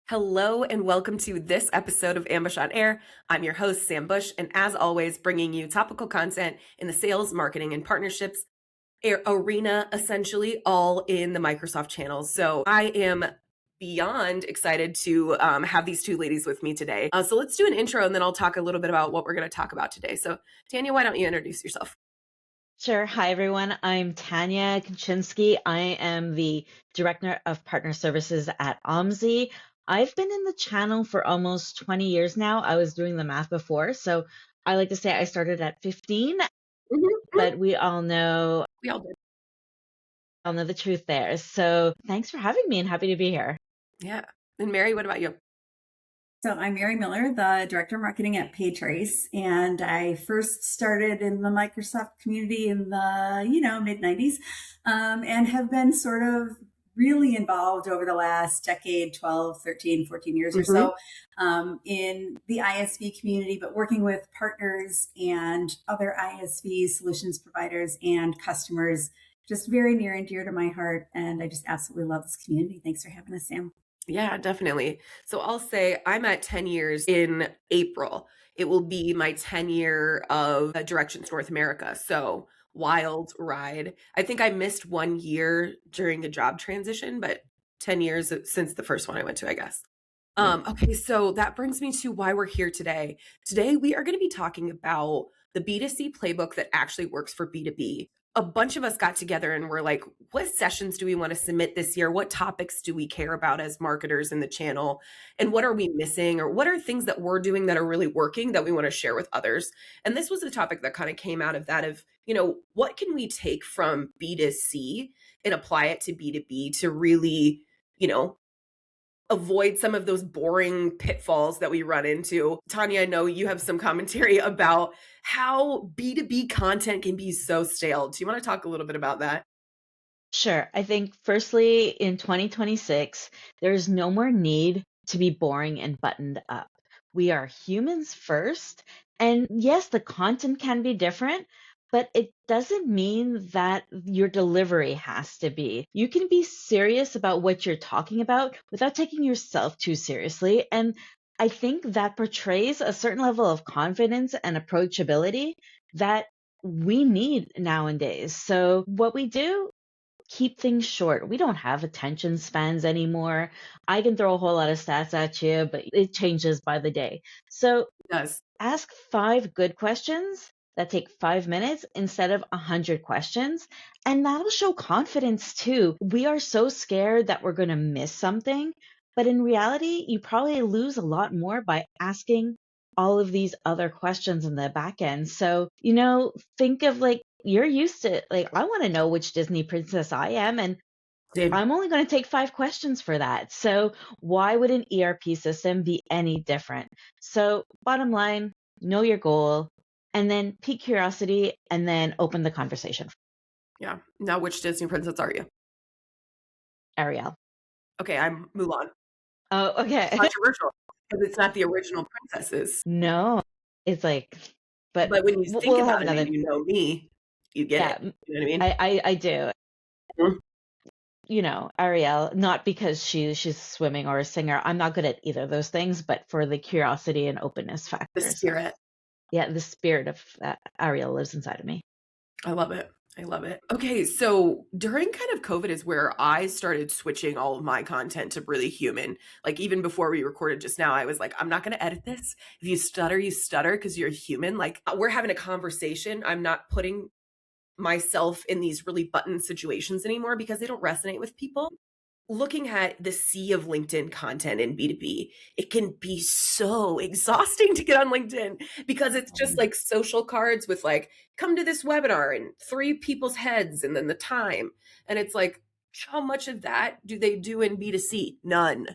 Hello and welcome to this episode of Ambush on Air. I'm your host, Sam Bush, and as always, bringing you topical content in the sales, marketing, and partnerships arena, essentially all in the Microsoft channels. So I am beyond excited to have these two ladies with me today. So let's do an intro and then I'll talk a little bit about what we're going to talk about today. So Tania, why don't you introduce yourself? Sure. Hi, everyone. I'm Tania Konczynski. I am the Director of Partner Services at OMEY. I've been in the channel for almost 20 years now. I was doing the math before. So I like to say I started at 15, but we all know We all did. the truth there. So thanks for having me and happy to be here. Yeah. And Mary, what about you? So I'm Mary Miller, the Director of Marketing at Paytrace, and I first started in the Microsoft community in the, mid-90s, and have been sort of really involved over the last decade, 12, 13, 14 years or so, in the ISV community, but working with partners and other ISV solutions providers and customers, just very near and dear to my heart. And I just absolutely love this community. Thanks for having us, Sam. Yeah, definitely. So I'll say I'm at 10 years in April. It will be my 10 year of Directions North America. So wild ride. I think I missed 1 year during a job transition, but 10 years since the first one I went to, I guess. Okay, so that brings me to why we're here today. Today, we are going to be talking about the B2C playbook that actually works for B2B. A bunch of us got together and we're like, what sessions do we want to submit this year? What topics do we care about as marketers in the channel? And what are we missing? Or what are things that we're doing that are really working that we want to share with others? And this was a topic that kind of came out of that of, what can we take from B2C and apply it to B2B to really, avoid some of those boring pitfalls that we run into. Tania, I know you have some commentary about how B2B content can be so stale. Do you want to talk a little bit about that? Sure. I think firstly, in 2026, there's no more need to be boring and buttoned up. We are humans first. And yes, the content can be different, but it doesn't mean that your delivery has to be. You can be serious about what you're talking about without taking yourself too seriously. And I think that portrays a certain level of confidence and approachability that we need nowadays. So what we do, keep things short. We don't have attention spans anymore. I can throw a whole lot of stats at you, but it changes by the day. So It does. ask 5 good questions that take 5 minutes instead of 100 questions. And that'll show confidence too. We are so scared that we're going to miss something. But in reality, you probably lose a lot more by asking all of these other questions in the back end. So, think of like you're used to, like, I want to know which Disney princess I am. And Same. I'm only going to take 5 questions for that. So why would an ERP system be any different? So bottom line, know your goal and then pique curiosity and then open the conversation. Yeah. Now, which Disney princess are you? Ariel. Okay, I'm Mulan. Oh, okay. Controversial because it's not the original princesses. No, it's like, but But when you think we'll have about it another. and you know me, you get Yeah, it. You know what I mean? I do. Mhm. Ariel, not because she's swimming or a singer. I'm not good at either of those things, but for the curiosity and openness The factor. So, spirit. yeah, the spirit of Ariel lives inside of me. I love it. I love it. Okay, so during kind of COVID is where I started switching all of my content to really human. Like even before we recorded just now, I was like, I'm not going to edit this. If you stutter because you're human. Like we're having a conversation. I'm not putting myself in these really button situations anymore because they don't resonate with people. Looking at the sea of LinkedIn content in B2B, it can be so exhausting to get on LinkedIn because it's just like social cards with like, come to this webinar and 3 people's heads and then the time. And it's like, how much of that do they do in B2C? None.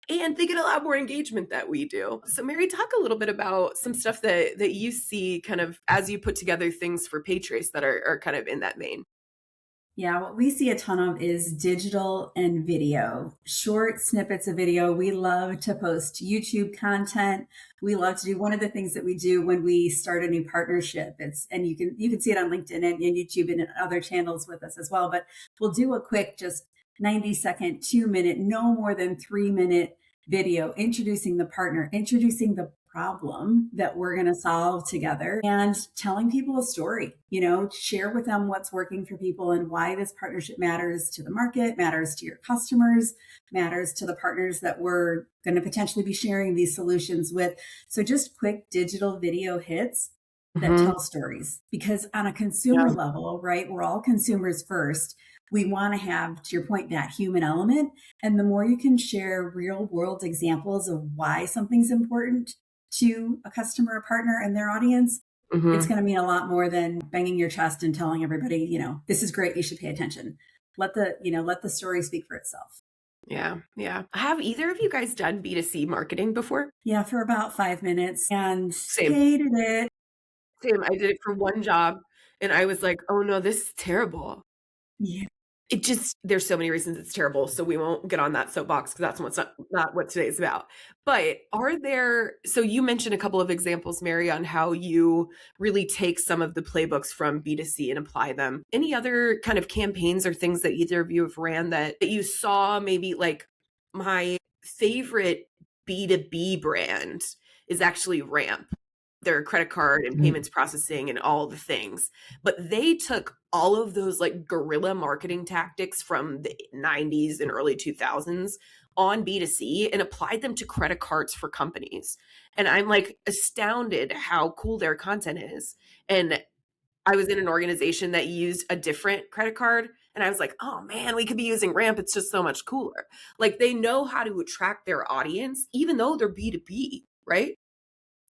And they get a lot more engagement that we do. So Mary, talk a little bit about some stuff that you see kind of as you put together things for Paytrace that are kind of in that vein. Yeah, what we see a ton of is digital and video, short snippets of video. We love to post YouTube content. We love to do one of the things that we do when we start a new partnership. And you can see it on LinkedIn and YouTube and other channels with us as well. But we'll do a quick just 90-second, 2-minute, no more than 3-minute video introducing the partner, introducing the problem that we're going to solve together, and telling people a story. Share with them what's working for people and why this partnership matters to the market, matters to your customers, matters to the partners that we're going to potentially be sharing these solutions with. So just quick digital video hits that Mm-hmm. tell stories, because on a consumer Yeah. level, right, we're all consumers first. We want to have, to your point, that human element. And the more you can share real world examples of why something's important to a customer, a partner, and their audience, it's Mm-hmm. going to mean a lot more than banging your chest and telling everybody, this is great, you should pay attention. Let the story speak for itself. Yeah. Yeah. Have either of you guys done B2C marketing before? Yeah, for about 5 minutes, and Same. hated it. Same. I did it for one job and I was like, oh no, this is terrible. Yeah. There's so many reasons it's terrible, so we won't get on that soapbox because that's not what today's about. But so you mentioned a couple of examples, Mary, on how you really take some of the playbooks from B2C and apply them. Any other kind of campaigns or things that either of you have ran that you saw? Maybe like my favorite B2B brand is actually Ramp. Their credit card and payments processing and all the things. But they took all of those like guerrilla marketing tactics from the 90s and early 2000s on B2C and applied them to credit cards for companies. And I'm like astounded how cool their content is. And I was in an organization that used a different credit card. And I was like, oh man, we could be using Ramp. It's just so much cooler. Like they know how to attract their audience, even though they're B2B, right?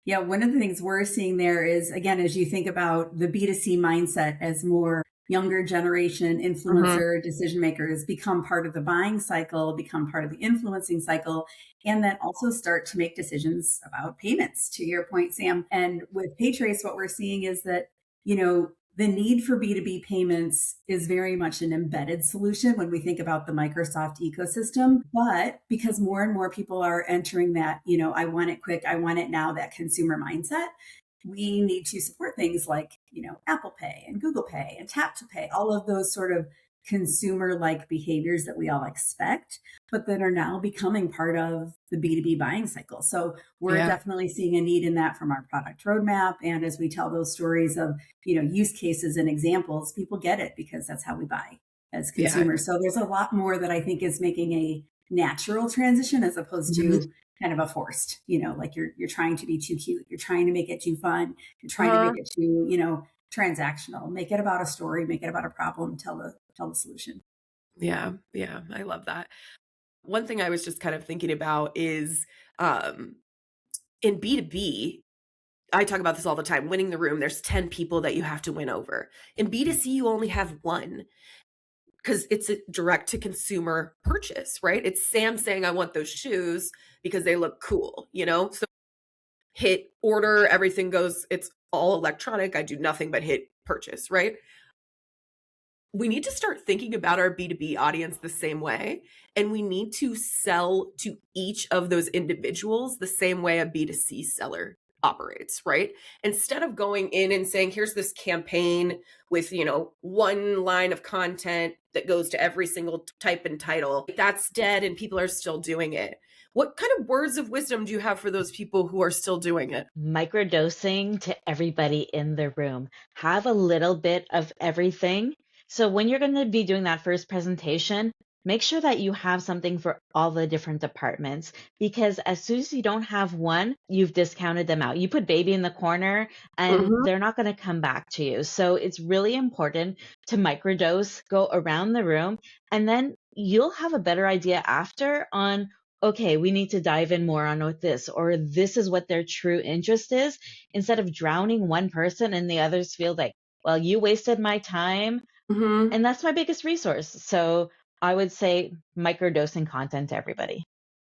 Yeah, one of the things we're seeing there is, again, as you think about the B2C mindset as more younger generation influencer decision makers become part of the buying cycle, become part of the influencing cycle, and then also start to make decisions about payments, to your point, Sam. And with Paytrace, what we're seeing is that, the need for B2B payments is very much an embedded solution when we think about the Microsoft ecosystem. But because more and more people are entering that, I want it quick, I want it now, that consumer mindset, we need to support things like, Apple Pay and Google Pay and Tap to Pay, all of those sort of consumer like behaviors that we all expect, but that are now becoming part of the B2B buying cycle. So we're Yeah. definitely seeing a need in that from our product roadmap. And as we tell those stories of, use cases and examples, people get it because that's how we buy as Yeah. consumers. So there's a lot more that I think is making a natural transition as opposed to kind of a forced, like you're trying to be too cute. You're trying to make it too fun. You're trying to make it too, transactional. Make it about a story, make it about a problem, tell the solution. Yeah. Yeah. I love that. One thing I was just kind of thinking about is in B2B, I talk about this all the time, winning the room. There's 10 people that you have to win over. In B2C, you only have one because it's a direct to consumer purchase, right? It's Sam saying, I want those shoes because they look cool, So hit order, everything goes, it's all electronic. I do nothing but hit purchase, right? We need to start thinking about our B2B audience the same way. And we need to sell to each of those individuals the same way a B2C seller operates, right? Instead of going in and saying, here's this campaign with, one line of content that goes to every single type and title, that's dead and people are still doing it. What kind of words of wisdom do you have for those people who are still doing it? Microdosing to everybody in the room. Have a little bit of everything. So when you're going to be doing that first presentation, make sure that you have something for all the different departments, because as soon as you don't have one, you've discounted them out. You put baby in the corner and they're not going to come back to you. So it's really important to microdose, go around the room, and then you'll have a better idea after on, okay, we need to dive in more on with this, or this is what their true interest is, instead of drowning one person and the others feel like, well, you wasted my time. Mm-hmm. And that's my biggest resource. So I would say microdosing content to everybody.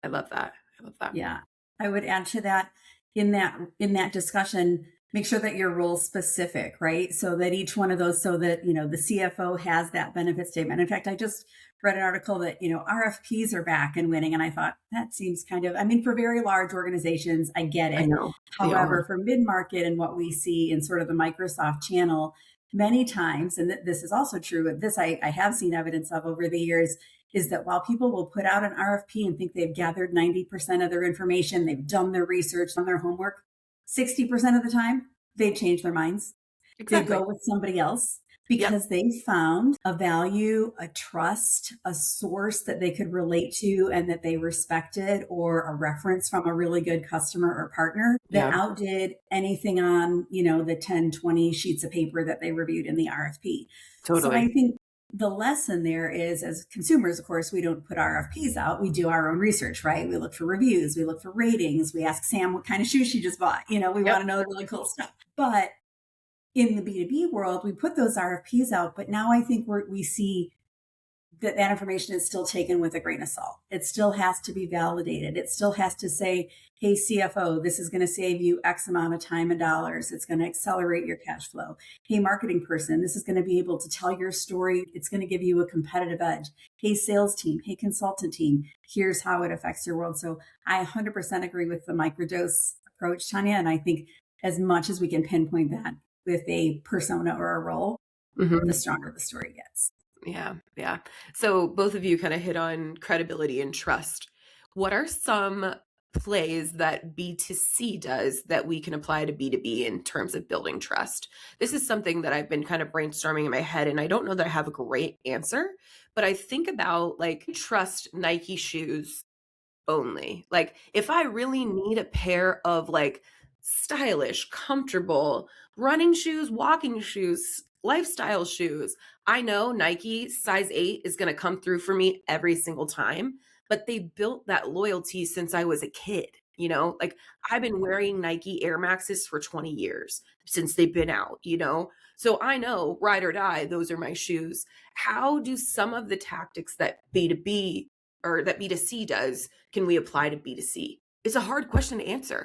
I love that. I love that. Yeah. I would add to that in that discussion, make sure that you're role specific, right? So that each one of those, so that, the CFO has that benefit statement. In fact, I just read an article that, RFPs are back and winning. And I thought that seems kind of, for very large organizations, I get it. I know. However, for mid-market and what we see in sort of the Microsoft channel, many times, and this is also true, but this I have seen evidence of over the years, is that while people will put out an RFP and think they've gathered 90% of their information, they've done their research, done their homework, 60% of the time, they change their minds. They Exactly. go with somebody else Yep. because they found a value, a trust, a source that they could relate to and that they respected, or a reference from a really good customer or partner that Yeah. outdid anything on, the 10, 20 sheets of paper that they reviewed in the RFP. So I Totally. think the lesson there is, as consumers, of course, we don't put RFPs out. We do our own research, right? We look for reviews, we look for ratings, we ask Sam what kind of shoes she just bought. We Yep. want to know the really cool stuff. But in the B2B world, we put those RFPs out, but now I think we see that information is still taken with a grain of salt. It still has to be validated. It still has to say, hey, CFO, this is going to save you X amount of time and dollars. It's going to accelerate your cash flow. Hey, marketing person, this is going to be able to tell your story. It's going to give you a competitive edge. Hey, sales team, hey, consultant team, here's how it affects your world. So I 100% agree with the microdose approach, Tania. And I think as much as we can pinpoint that with a persona or a role, the stronger the story gets. Yeah, yeah. So both of you kind of hit on credibility and trust. What are some plays that B2C does that we can apply to B2B in terms of building trust? This is something that I've been kind of brainstorming in my head, and I don't know that I have a great answer, but I think about like trust Nike shoes only. Like if I really need a pair of like stylish, comfortable running shoes, walking shoes, lifestyle shoes, I know Nike size 8 is going to come through for me every single time, but they built that loyalty since I was a kid. Like I've been wearing Nike Air Maxes for 20 years since they've been out. So I know ride or die, those are my shoes. How do some of the tactics that B2B or that B2C does can we apply to B2C? It's a hard question to answer.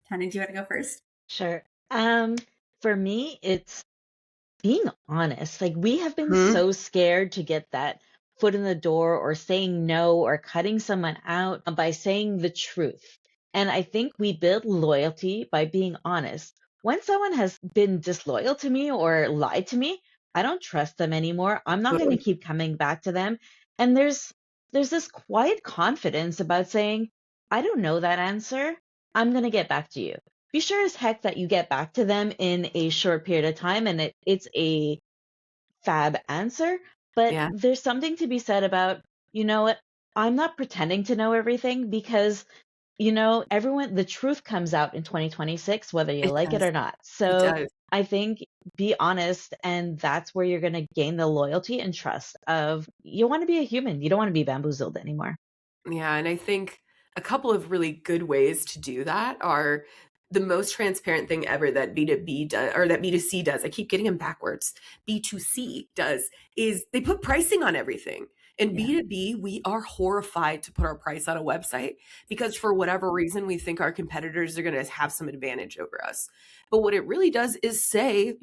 Tanya, do you want to go first? Sure. For me, it's being honest. Like we have been Hmm. so scared to get that foot in the door or saying no or cutting someone out by saying the truth. And I think we build loyalty by being honest. When someone has been disloyal to me or lied to me, I don't trust them anymore. I'm not going to Totally. keep coming back to them. And there's this quiet confidence about saying, I don't know that answer. I'm going to get back to you. Be sure as heck that you get back to them in a short period of time and it's a fab answer. But Yeah, there's something to be said about, you know what? I'm not pretending to know everything because, everyone, the truth comes out in 2026, whether you it like it does. or not. It So does. I think be honest, and that's where you're going to gain the loyalty and trust of you want to be a human. You don't want to be bamboozled anymore. Yeah, and I think a couple of really good ways to do that are the most transparent thing ever that B2B does or that B2C does. I keep getting them backwards. B2C does is they put pricing on everything. In Yeah. B2B, we are horrified to put our price on a website because for whatever reason we think our competitors are going to have some advantage over us. But what it really does is say,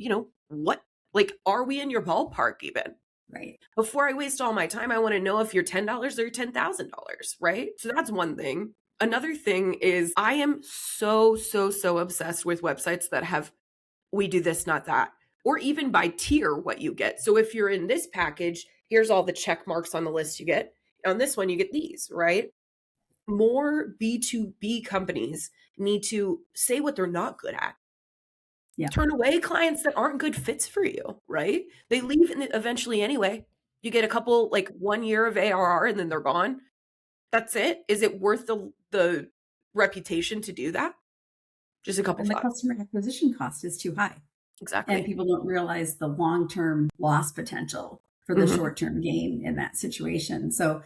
what like are we in your ballpark even? Right. Before I waste all my time, I want to know if you're $10 or $10,000, right? So that's one thing. Another thing is I am so, so, so obsessed with websites that have we do this, not that, or even by tier what you get. So if you're in this package, here's all the check marks on the list you get. On this one, you get these, right? More B2B companies need to say what they're not good at. Yeah. Turn away clients that aren't good fits for you, right? They leave eventually anyway. You get a couple, like 1 year of ARR and then they're gone. That's it. Is it worth the reputation to do that? Just a No, couple and the thoughts. customer acquisition cost is too high. And Exactly. people don't realize the long-term loss potential for the Mhm. short-term gain in that situation. So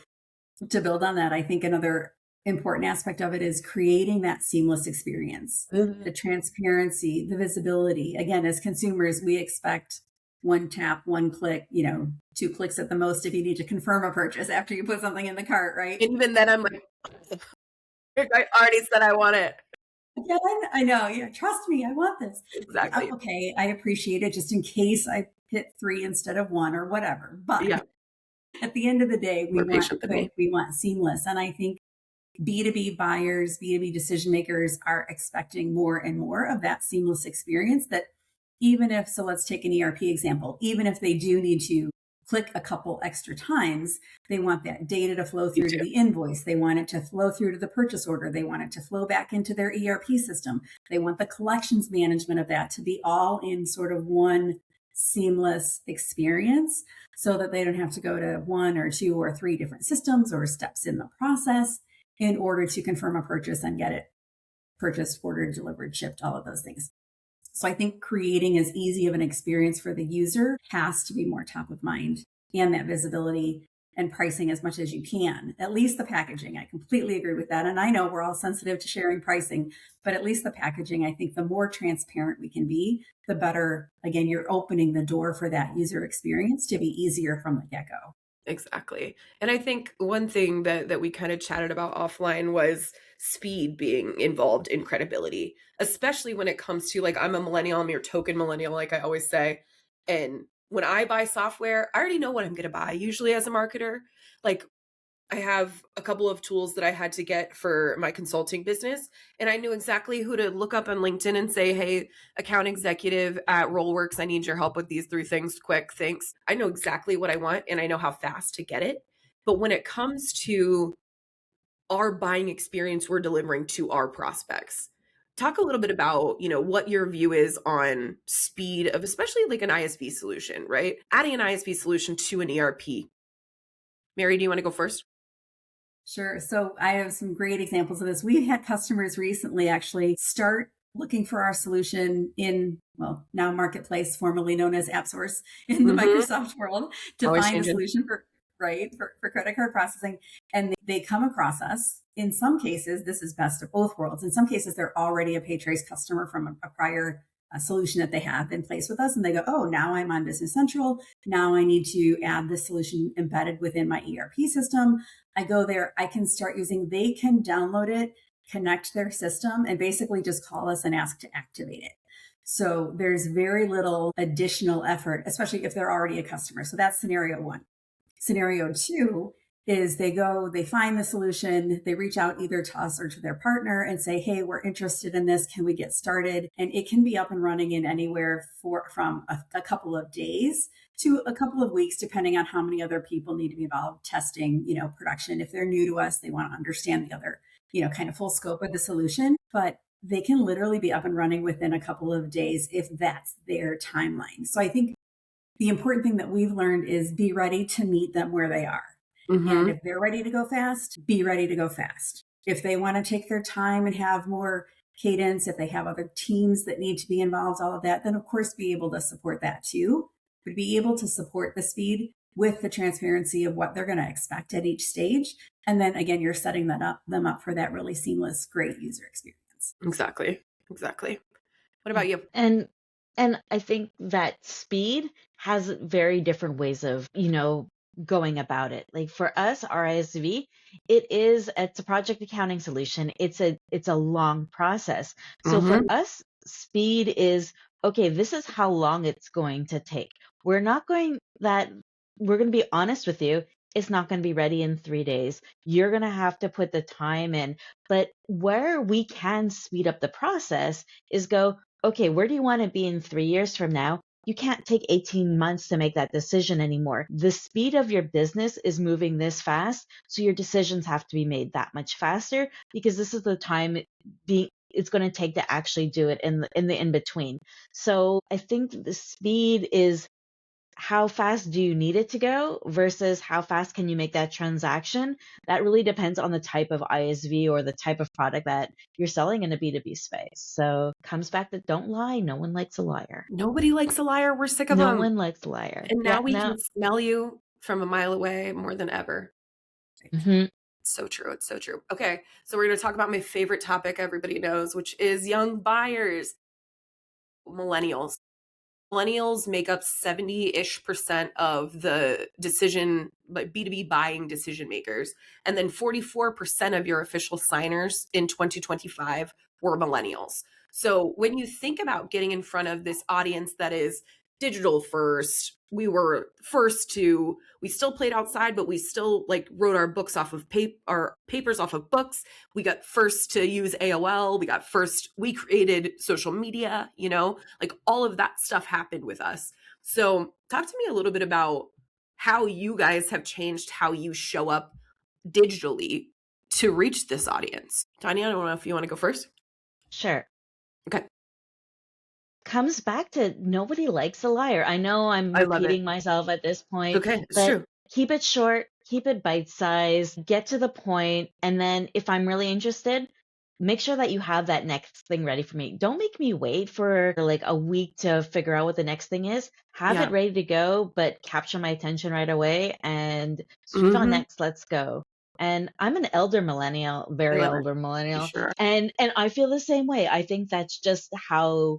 to build on that, I think another important aspect of it is creating that seamless experience, the Mhm. transparency, the visibility. Again, as consumers, we expect one tap, one click, 2 clicks at the most if you need to confirm a purchase after you put something in the cart, right? And even then I'm like, I already said I want it. Yeah, I know. Yeah, trust me, I want this. Yeah, Exactly. okay, I appreciate it just in case I hit 3 instead of 1 or whatever. But Yeah, at the end of the day, we more want patient than quick, me. we want seamless. And I think B2B buyers, B2B decision makers are expecting more and more of that seamless experience that even if, so let's take an ERP example, even if they do need to click a couple extra times, they want that data to flow Me through to too. the invoice. They want it to flow through to the purchase order. They want it to flow back into their ERP system. They want the collections management of that to be all in sort of one seamless experience so that they don't have to go to one or two or three different systems or steps in the process in order to confirm a purchase and get it purchased, ordered, delivered, shipped, all of those things. So I think creating as easy of an experience for the user has to be more top of mind, and that visibility and pricing as much as you can. At least the packaging. I completely agree with that. And I know we're all sensitive to sharing pricing, but at least the packaging, I think the more transparent we can be, the better. Again, you're opening the door for that user experience to be easier from the get-go. Exactly. And I think one thing that we kind of chatted about offline was speed being involved in credibility, especially when it comes to, like, I'm a millennial, I'm your token millennial, like I always say. And when I buy software, I already know what I'm going to buy, usually as a marketer. Like, I have a couple of tools that I had to get for my consulting business, and I knew exactly who to look up on LinkedIn and say, "Hey, account executive at Rollworks, I need your help with these three things quick. Thanks." I know exactly what I want and I know how fast to get it. But when it comes to our buying experience we're delivering to our prospects, talk a little bit about, what your view is on speed of especially like an ISV solution, right? Adding an ISV solution to an ERP. Mary, do you want to go first? Sure. So I have some great examples of this. We had customers recently actually start looking for our solution in, well, now Marketplace, formerly known as AppSource in the Mhm. Microsoft world, to Always find a changing. solution for, right, for credit card processing. And they come across us. In some cases, this is best of both worlds. In some cases, they're already a Paytrace customer from a prior solution that they have in place with us. And they go, oh, now I'm on Business Central. Now I need to add this solution embedded within my ERP system. I go there, I can start using, they can download it, connect their system, and basically just call us and ask to activate it. So there's very little additional effort, especially if they're already a customer. So that's scenario one. Scenario two is they find the solution, they reach out either to us or to their partner and say, hey, we're interested in this. Can we get started? And it can be up and running in anywhere from a couple of days to a couple of weeks, depending on how many other people need to be involved, testing, production. If they're new to us, they want to understand the other, kind of full scope of the solution. But they can literally be up and running within a couple of days if that's their timeline. So I think the important thing that we've learned is be ready to meet them where they are. And Mhm. if they're ready to go fast, be ready to go fast. If they want to take their time and have more cadence, if they have other teams that need to be involved, all of that, then of course be able to support that too. But be able to support the speed with the transparency of what they're going to expect at each stage. And then again, you're setting them up for that really seamless, great user experience. Exactly. Exactly. What Yeah. about you? And I think that speed has very different ways of, going about it. Like for us, our ISV, it's a project accounting solution. It's a long process. So for Mhm. us, speed is okay, this is how long it's going to take. We're not going that we're going to be honest with you. It's not going to be ready in 3 days. You're going to have to put the time in. But where we can speed up the process is go, okay, where do you want to be in 3 years from now? You can't take 18 months to make that decision anymore. The speed of your business is moving this fast, so your decisions have to be made that much faster because this is the time it's going to take to actually do it in the in between. So I think the speed is how fast do you need it to go versus how fast can you make that transaction? That really depends on the type of ISV or the type of product that you're selling in a B2B space. So comes back to don't lie. No one likes a liar. Nobody likes a liar. We're sick of No them. one likes a liar. And now Yeah, we no. can smell you from a mile away more than ever. Hmm. It's so true. It's so true. Okay. So we're going to talk about my favorite topic everybody knows, which is young buyers, millennials. Millennials make up 70-ish% of the decision, like B2B buying decision makers. And then 44% of your official signers in 2025 were millennials. So when you think about getting in front of this audience that is digital first, we still played outside, but we still like wrote our books off of our papers off of books. We got first to use AOL. We created social media, like all of that stuff happened with us. So talk to me a little bit about how you guys have changed how you show up digitally to reach this audience. Tanya, I don't know if you want to go first. Sure. Okay. Comes back to nobody likes a liar. I know I'm I love it. repeating myself at this point, Okay. It's but true. keep it short, keep it bite-sized, get to the point, and then if I'm really interested, make sure that you have that next thing ready for me. Don't make me wait for like a week to figure out what the next thing is. Have it Yeah. ready to go, but capture my attention right away and switch on Hmm. next. Let's go. And I'm an elder millennial, I very love it. elder You millennial, sure are. and I feel the same way. I think that's just how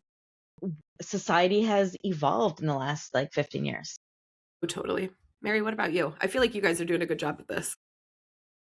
society has evolved in the last like 15 years. Oh, totally. Mary, what about you? I feel like you guys are doing a good job at this.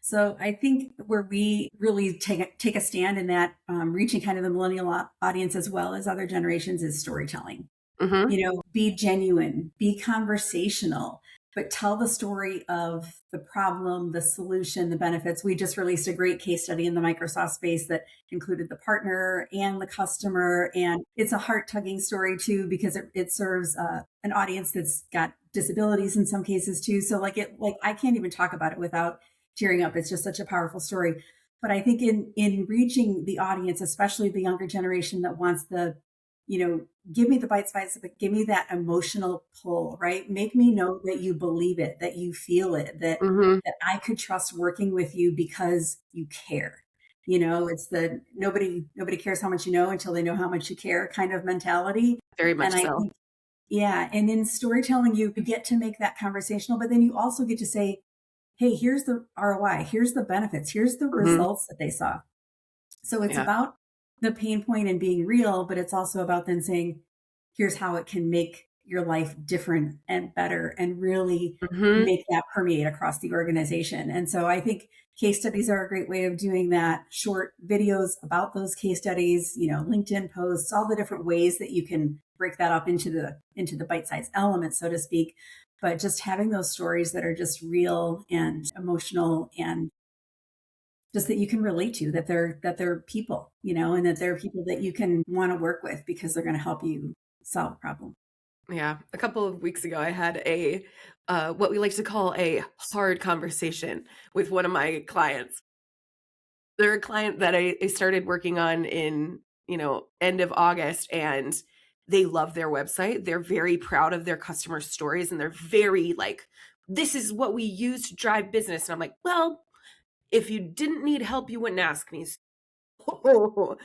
So I think where we really take a stand in that, reaching kind of the millennial audience as well as other generations, is storytelling. Hmm. Be genuine, be conversational, but tell the story of the problem, the solution, the benefits. We just released a great case study in the Microsoft space that included the partner and the customer. And it's a heart tugging story too, because it serves an audience that's got disabilities in some cases too. So like I can't even talk about it without tearing up. It's just such a powerful story. But I think in reaching the audience, especially the younger generation that wants give me the bite size, but give me that emotional pull, right? Make me know that you believe it, that you feel it, that Hmm. I could trust working with you because you care. It's the nobody cares how much you know until they know how much you care kind of mentality. Very And much I so. think, yeah, and in storytelling, you get to make that conversational, but then you also get to say, hey, here's the ROI, here's the benefits, here's the Hmm. results that they saw. So it's Yeah. about the pain point and being real, but it's also about then saying, here's how it can make your life different and better and really Hmm. make that permeate across the organization. And so I think case studies are a great way of doing that. Short videos about those case studies, LinkedIn posts, all the different ways that you can break that up into the bite-sized elements, so to speak. But just having those stories that are just real and emotional and just that you can relate to, that they're people, and that they're people that you can want to work with because they're going to help you solve a problem. Yeah. A couple of weeks ago, I had what we like to call a hard conversation with one of my clients. They're a client that I started working on in, end of August, and they love their website. They're very proud of their customer stories, and they're very like, this is what we use to drive business. And I'm like, well, if you didn't need help, you wouldn't ask me. So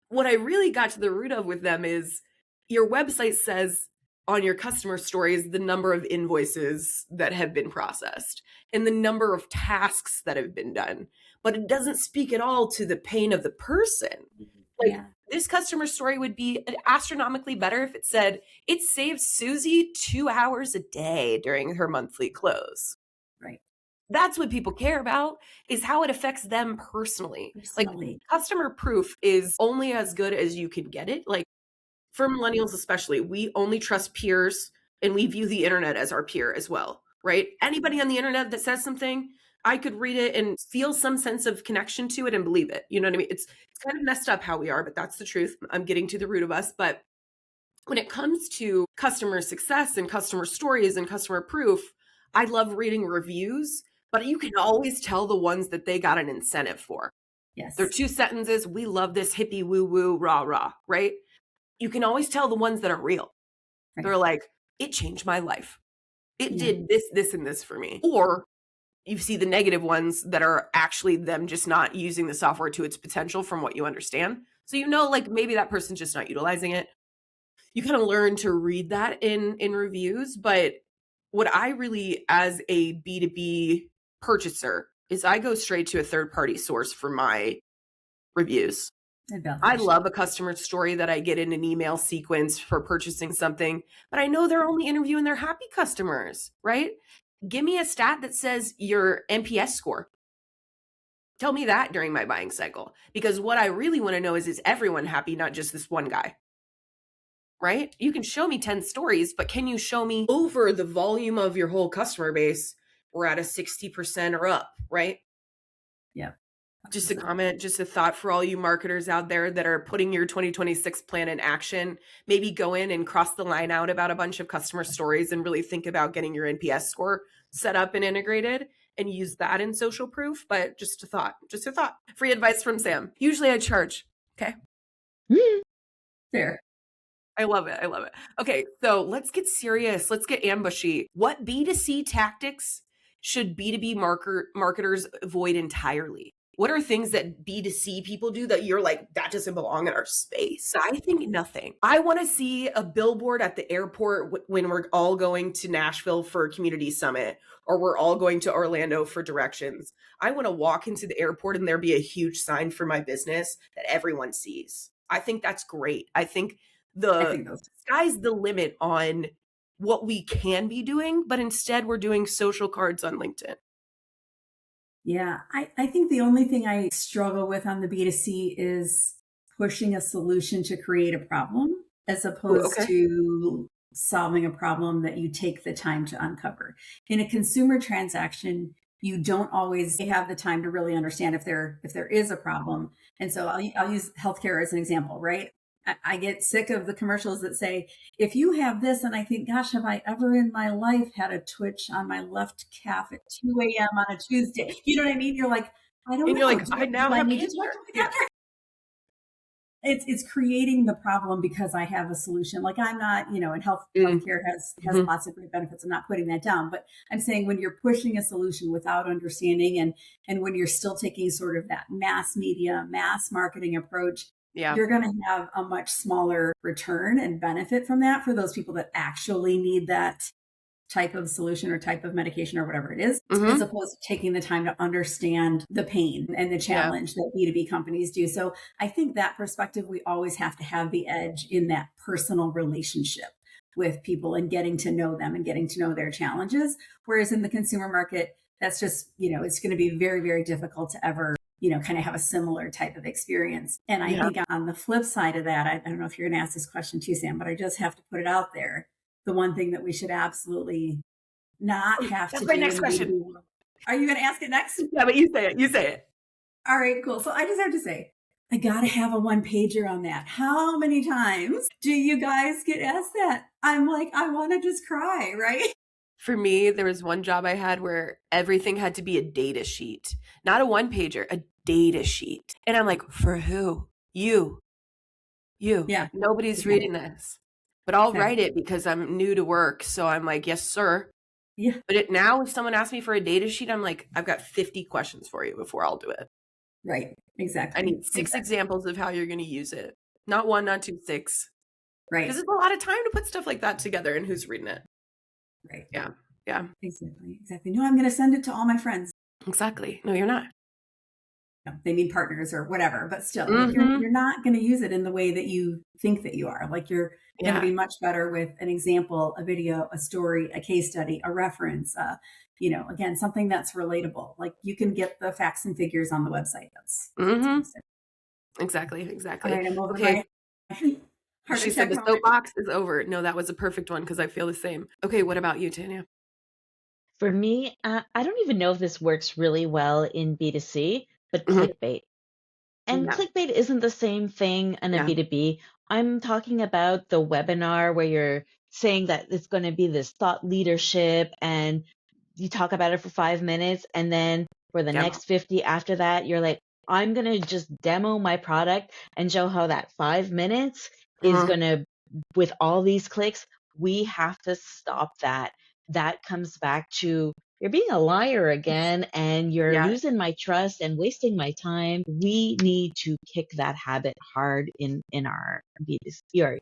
what I really got to the root of with them is your website says on your customer stories the number of invoices that have been processed and the number of tasks that have been done, but it doesn't speak at all to the pain of the person. Like, Yeah, this customer story would be astronomically better if it said it saves Susie 2 hours a day during her monthly close. right. That's what people care about, is how it affects them personally. Like, Personally. customer proof is only as good as you can get it. Like, for millennials especially, we only trust peers and we view the internet as our peer as well, right? Anybody on the internet that says something, I could read it and feel some sense of connection to it and believe it. You know what I mean? It's kind of messed up how we are, but that's the truth. I'm getting to the root of us. But when it comes to customer success and customer stories and customer proof, I love reading reviews, but you can always tell the ones that they got an incentive for. They're Yes. two sentences. We love this hippie woo woo rah rah, right? You can always tell the ones that are real. Right. They're like, it changed my life. It Yeah. did this, this, and this for me. Or you see the negative ones that are actually them just not using the software to its potential from what you understand. So like maybe that person's just not utilizing it. You kind of learn to read that in reviews. But what I really, as a B2B purchaser, is I go straight to a third party source for my reviews. I I validation. love a customer story that I get in an email sequence for purchasing something, but I know they're only interviewing their happy customers, right? Give me a stat that says your NPS score. Tell me that during my buying cycle, because what I really want to know is everyone happy, not just this one guy, right? You can show me 10 stories, but can you show me over the volume of your whole customer base, we're at a 60% or up, right? Yeah. Just a comment, just a thought for all you marketers out there that are putting your 2026 plan in action. Maybe go in and cross the line out about a bunch of customer stories and really think about getting your NPS score set up and integrated and use that in social proof. But just a thought, just a thought. Free advice from Sam. Usually I charge. Okay. Fair. I love it. I love it. Okay. So let's get serious. Let's get ambushy. What B2C tactics should B2B marketers avoid entirely? What are things that B2C people do that you're like, that doesn't belong in our space? I think nothing. I want to see a billboard at the airport when we're all going to Nashville for a community summit, or we're all going to Orlando for directions. I want to walk into the airport and there be a huge sign for my business that everyone sees. I think that's great. I think the sky's the limit on what we can be doing, but instead we're doing social cards on LinkedIn. Yeah, I think the only thing I struggle with on the B2C is pushing a solution to create a problem as opposed to solving a problem that you take the time to uncover. In a consumer transaction, you don't always have the time to really understand if there is a problem. And so I'll use healthcare as an example, right? I get sick of the commercials that say, if you have this, and I think, gosh, have I ever in my life had a twitch on my left calf at 2 a.m. on a Tuesday? You know what I mean? You're like, I don't know. And you're like, I now have cancer. Yeah. It's creating the problem because I have a solution. Like I'm not, and healthcare has lots of great benefits. I'm not putting that down, but I'm saying when you're pushing a solution without understanding and when you're still taking sort of that mass media, mass marketing approach, you're going to have a much smaller return and benefit from that for those people that actually need that type of solution or type of medication or whatever it is, as opposed to taking the time to understand the pain and the challenge that B2B companies do. So I think that perspective, we always have to have the edge in that personal relationship with people and getting to know them and getting to know their challenges. Whereas in the consumer market, that's just, it's going to be very, very difficult to ever kind of have a similar type of experience. And I think on the flip side of that, I don't know if you're going to ask this question too, Sam, but I just have to put it out there. The one thing that we should absolutely not have to do. That's my next question. Are you going to ask it next? Yeah, but you say it. You say it. All right, cool. So I just have to say, I got to have a one pager on that. How many times do you guys get asked that? I'm like, I want to just cry, right? For me, there was one job I had where everything had to be a data sheet, not a one pager, a data sheet. And I'm like, for who? You. Yeah. Nobody's reading this, but I'll write it because I'm new to work. So I'm like, yes, sir. Yeah. But now if someone asks me for a data sheet, I'm like, I've got 50 questions for you before I'll do it. Right. Exactly. I need 6 examples of how you're going to use it. Not 1, not 2, 6. Right. Because it's a lot of time to put stuff like that together and who's reading it. Right. Yeah. Exactly. No, I'm going to send it to all my friends. Exactly. No, you're not. No, they mean partners or whatever, but still, like you're not going to use it in the way that you think that you are. Like you're going to be much better with an example, a video, a story, a case study, a reference, again, something that's relatable. Like you can get the facts and figures on the website. That's Exactly. All right, I'm over my She said the soapbox is over. No, that was a perfect one because I feel the same. Okay, what about you, Tania? For me, I don't even know if this works really well in B2C, but clickbait. And clickbait isn't the same thing in a B2B. I'm talking about the webinar where you're saying that it's going to be this thought leadership and you talk about it for 5 minutes. And then for the next 50 after that, you're like, I'm going to just demo my product and show how that 5 minutes is going to, with all these clicks, we have to stop that. That comes back to you're being a liar again and you're losing my trust and wasting my time. We need to kick that habit hard in our B2C. 100%.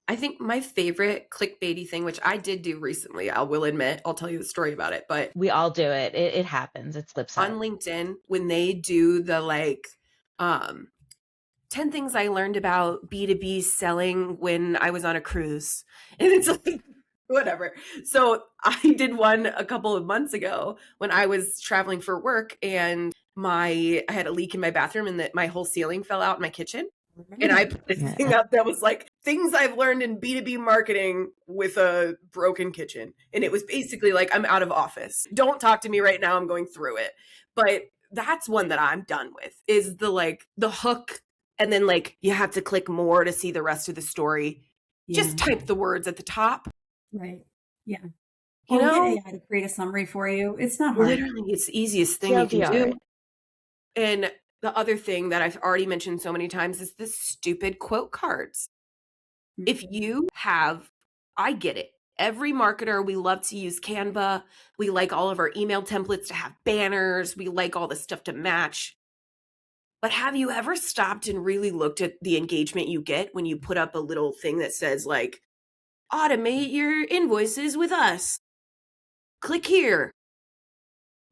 I think my favorite clickbaity thing, which I did do recently, I will admit, I'll tell you the story about it, but we all do it. It happens. It slips on LinkedIn when they do the 10 things I learned about B2B selling when I was on a cruise. And it's like, whatever. So I did one a couple of months ago when I was traveling for work and I had a leak in my bathroom and my whole ceiling fell out in my kitchen. And I put this thing up that was like things I've learned in B2B marketing with a broken kitchen. And it was basically like, I'm out of office. Don't talk to me right now. I'm going through it. But That's one that I'm done with, is the hook, and then you have to click more to see the rest of the story. Just type the words at the top. Right. Yeah. You Or get know, AI to create a summary for you. It's not hard. literally, it's the easiest thing you can TLDR. do. And the other thing that I've already mentioned so many times is the stupid quote cards. If you have, I get it. Every marketer, we love to use Canva. We like all of our email templates to have banners. We like all the stuff to match. But have you ever stopped and really looked at the engagement you get when you put up a little thing that says automate your invoices with us? Click here.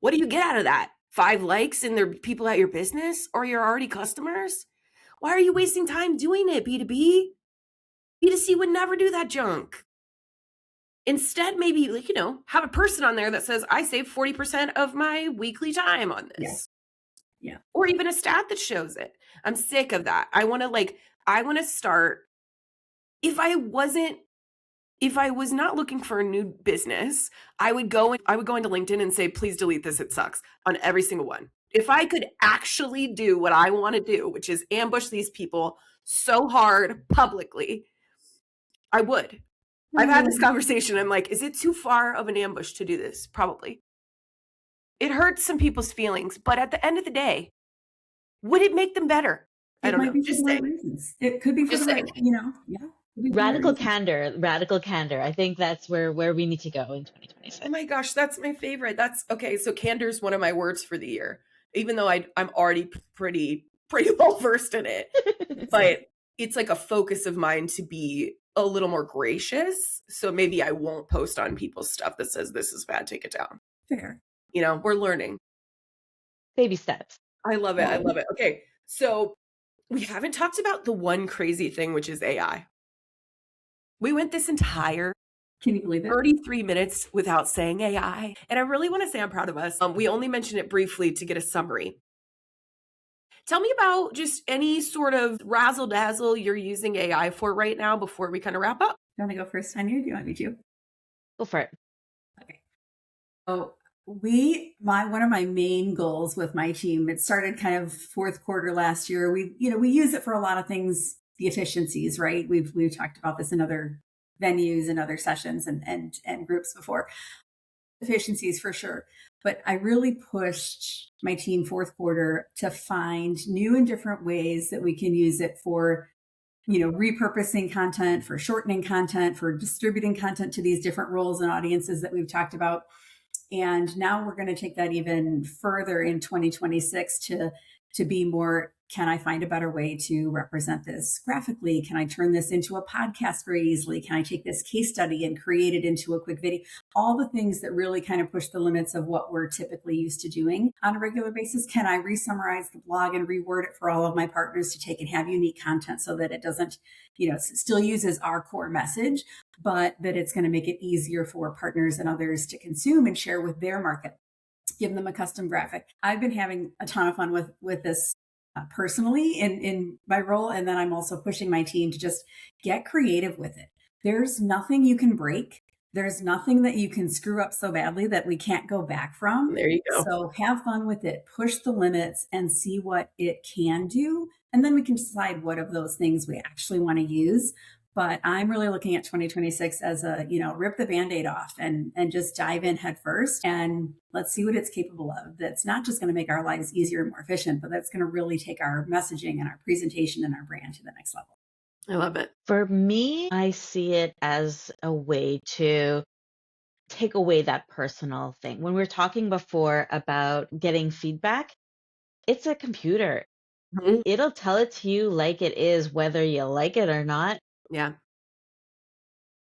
What do you get out of that? 5 likes and they're people at your business or your already customers? Why are you wasting time doing it, B2B? B2C would never do that junk. Instead, maybe have a person on there that says, I save 40% of my weekly time on this. Yeah. Or even a stat that shows it. I'm sick of that. I want to start, if I was not looking for a new business, I would go into LinkedIn and say, please delete this, it sucks, on every single one. If I could actually do what I want to do, which is ambush these people so hard publicly, I would. I've had this conversation. I'm like, is it too far of an ambush to do this? Probably. It hurts some people's feelings, but at the end of the day, would it make them better? I don't know. Just say. Reasons. It could be for the right, yeah. Radical candor. I think that's where we need to go in 2026. Oh my gosh, that's my favorite. That's okay. So candor is one of my words for the year, even though I'm already pretty well versed in it. But it's like a focus of mine to be a little more gracious. So maybe I won't post on people's stuff that says this is bad, take it down. Fair. We're learning. Baby steps. I love it. I love it. Okay. So we haven't talked about the one crazy thing, which is AI. We went this entire, can you believe it, 33 minutes without saying AI. And I really want to say I'm proud of us. We only mentioned it briefly to get a summary. Tell me about just any sort of razzle dazzle you're using AI for right now before we kind of wrap up. You want to go first, Tania? Do you want me to? Go for it. Okay. So one of my main goals with my team, it started kind of fourth quarter last year. We use it for a lot of things, the efficiencies, right? We've talked about this in other venues and other sessions and groups before. Efficiencies for sure. But I really pushed my team fourth quarter to find new and different ways that we can use it for, repurposing content, for shortening content, for distributing content to these different roles and audiences that we've talked about. And now we're going to take that even further in 2026 to be more, can I find a better way to represent this graphically? Can I turn this into a podcast very easily? Can I take this case study and create it into a quick video? All the things that really kind of push the limits of what we're typically used to doing on a regular basis. Can I re-summarize the blog and reword it for all of my partners to take and have unique content so that it doesn't, still uses our core message, but that it's going to make it easier for partners and others to consume and share with their market, give them a custom graphic. I've been having a ton of fun with this personally in my role. And then I'm also pushing my team to just get creative with it. There's nothing you can break. There's nothing that you can screw up so badly that we can't go back from. There you go. So have fun with it, push the limits and see what it can do. And then we can decide what of those things we actually want to use. But I'm really looking at 2026 as a, rip the Band-Aid off and just dive in head first and let's see what it's capable of. That's not just going to make our lives easier and more efficient, but that's going to really take our messaging and our presentation and our brand to the next level. I love it. For me, I see it as a way to take away that personal thing. When we were talking before about getting feedback, it's a computer. Mm-hmm. It'll tell it to you like it is, whether you like it or not. Yeah.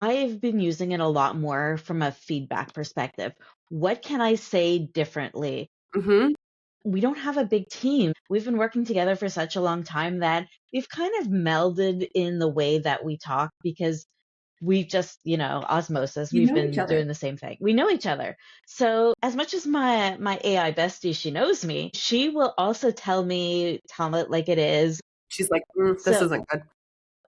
I've been using it a lot more from a feedback perspective. What can I say differently? Mm-hmm. We don't have a big team. We've been working together for such a long time that we've kind of melded in the way that we talk because we've just, osmosis. We've been doing the same thing. We know each other. So as much as my AI bestie, she knows me, she will also tell it like it is. She's like, this isn't good.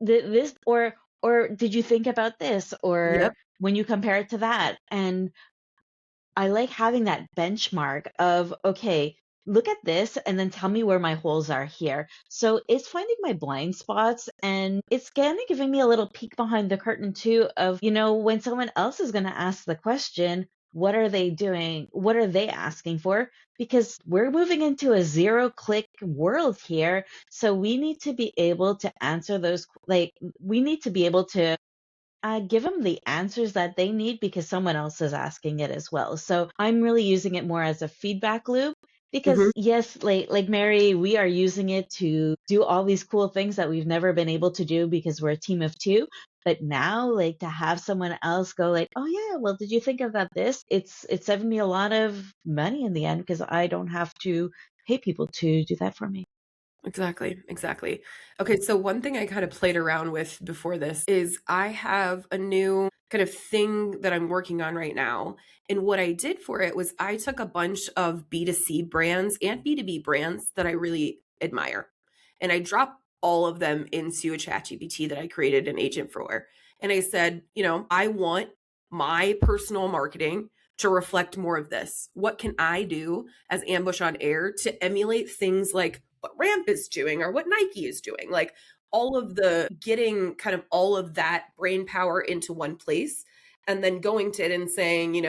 This or did you think about this? Or when you compare it to that? And I like having that benchmark of, okay, look at this and then tell me where my holes are here. So it's finding my blind spots, and it's kind of giving me a little peek behind the curtain too of, when someone else is going to ask the question, what are they doing? What are they asking for? Because we're moving into a zero click world here. So we need to be able to answer those, like, we need to be able to give them the answers that they need because someone else is asking it as well. So I'm really using it more as a feedback loop Mhm. because yes, like Mary, we are using it to do all these cool things that we've never been able to do because we're a team of two. But now, like to have someone else go like, oh yeah, well, did you think about this? It's saving me a lot of money in the end because I don't have to pay people to do that for me. Exactly, exactly. Okay, so one thing I kind of played around with before this is I have a new kind of thing that I'm working on right now. And what I did for it was I took a bunch of B2C brands and B2B brands that I really admire. And I dropped all of them into a chat GPT that I created an agent for. And I said, I want my personal marketing to reflect more of this. What can I do as Ambush on Air to emulate things like what Ramp is doing or what Nike is doing? Like all of the getting kind of all of that brain power into one place and then going to it and saying,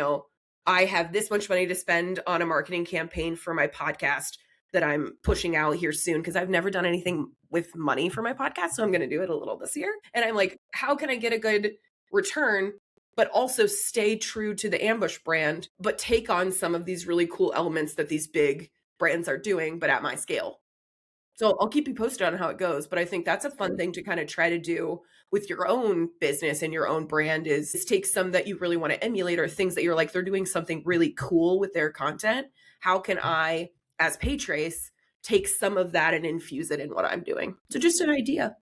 I have this much money to spend on a marketing campaign for my podcast that I'm pushing out here soon because I've never done anything with money for my podcast. So I'm going to do it a little this year. And I'm like, how can I get a good return, but also stay true to the Ambush brand, but take on some of these really cool elements that these big brands are doing, but at my scale? So I'll keep you posted on how it goes, but I think that's a fun thing to kind of try to do with your own business and your own brand is take some that you really want to emulate or things that you're like, they're doing something really cool with their content. How can I, as Paytrace, take some of that and infuse it in what I'm doing? So just an idea.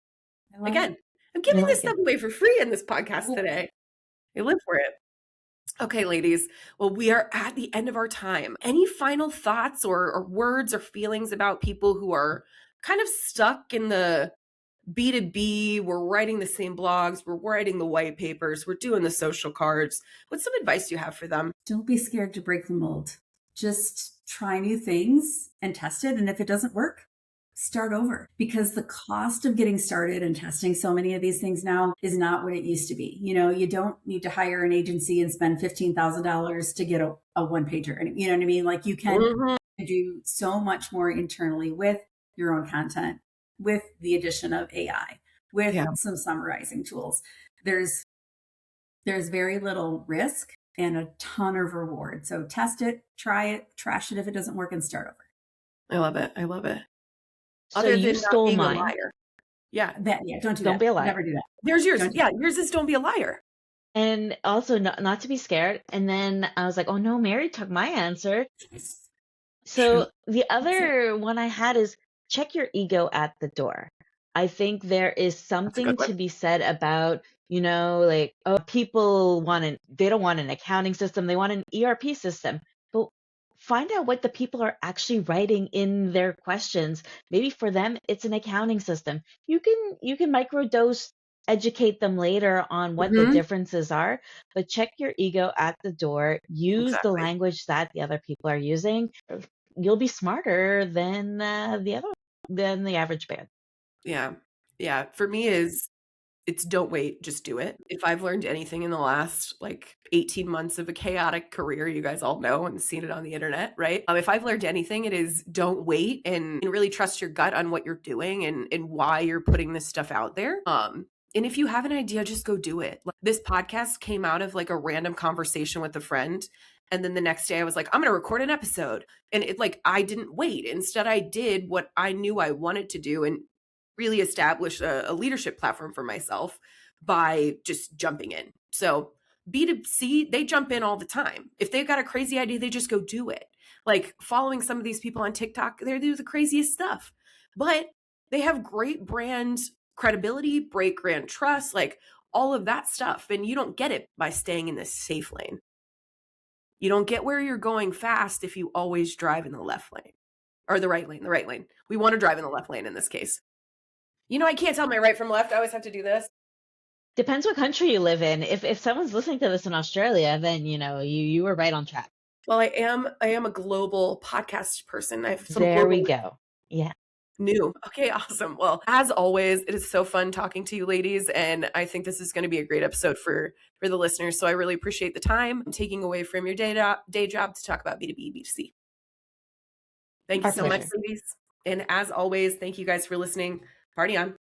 Again, I'm I giving this like it. stuff away for free in this podcast today. I live for it. Okay, ladies. Well, we are at the end of our time. Any final thoughts or words or feelings about people who are kind of stuck in the B2B? We're writing the same blogs, we're writing the white papers, we're doing the social cards. What's some advice you have for them? Don't be scared to break the mold. Just try new things and test it. And if it doesn't work, start over, because the cost of getting started and testing so many of these things now is not what it used to be. You don't need to hire an agency and spend $15,000 to get a one pager. You know what I mean? Like you can do so much more internally with your own content, with the addition of AI, with some summarizing tools. There's very little risk and a ton of reward. So test it, try it, trash it if it doesn't work, and start over. I love it. I love it. So Other you than not stole being a mine. liar. Yeah. Don't do Don't that. be a liar. Never do that. There's yours. Yeah, yours is don't be a liar. And also not to be scared. And then I was like, oh no, Mary took my answer. So the other one I had is check your ego at the door. I think there is something to be said about, like, oh, people they don't want an accounting system, they want an ERP system. But find out what the people are actually writing in their questions. Maybe for them it's an accounting system. You can microdose, educate them later on what the differences are, but check your ego at the door. Use the language that the other people are using. You'll be smarter than the average band. Yeah. For me it's don't wait, just do it. If I've learned anything in the last like 18 months of a chaotic career, you guys all know and seen it on the internet, right? If I've learned anything, it is don't wait and really trust your gut on what you're doing and why you're putting this stuff out there. And if you have an idea, just go do it. Like, this podcast came out of like a random conversation with a friend. And then the next day I was like, I'm going to record an episode. And I didn't wait. Instead, I did what I knew I wanted to do and really establish a leadership platform for myself by just jumping in. So B2C, they jump in all the time. If they've got a crazy idea, they just go do it. Like following some of these people on TikTok, they do the craziest stuff. But they have great brand credibility, great brand trust, like all of that stuff. And you don't get it by staying in this safe lane. You don't get where you're going fast if you always drive in the left lane or the right lane. We want to drive in the left lane in this case. I can't tell my right from left. I always have to do this. Depends what country you live in. If someone's listening to this in Australia, then you were right on track. Well, I am a global podcast person. I have some There we global go. Yeah. new. Okay, awesome. Well, as always, it is so fun talking to you ladies, and I think this is going to be a great episode for the listeners. So I really appreciate the time taking away from your day job to talk about B2B, B2C. Thank you Our so much, pleasure. ladies. And as always, thank you guys for listening. Party on.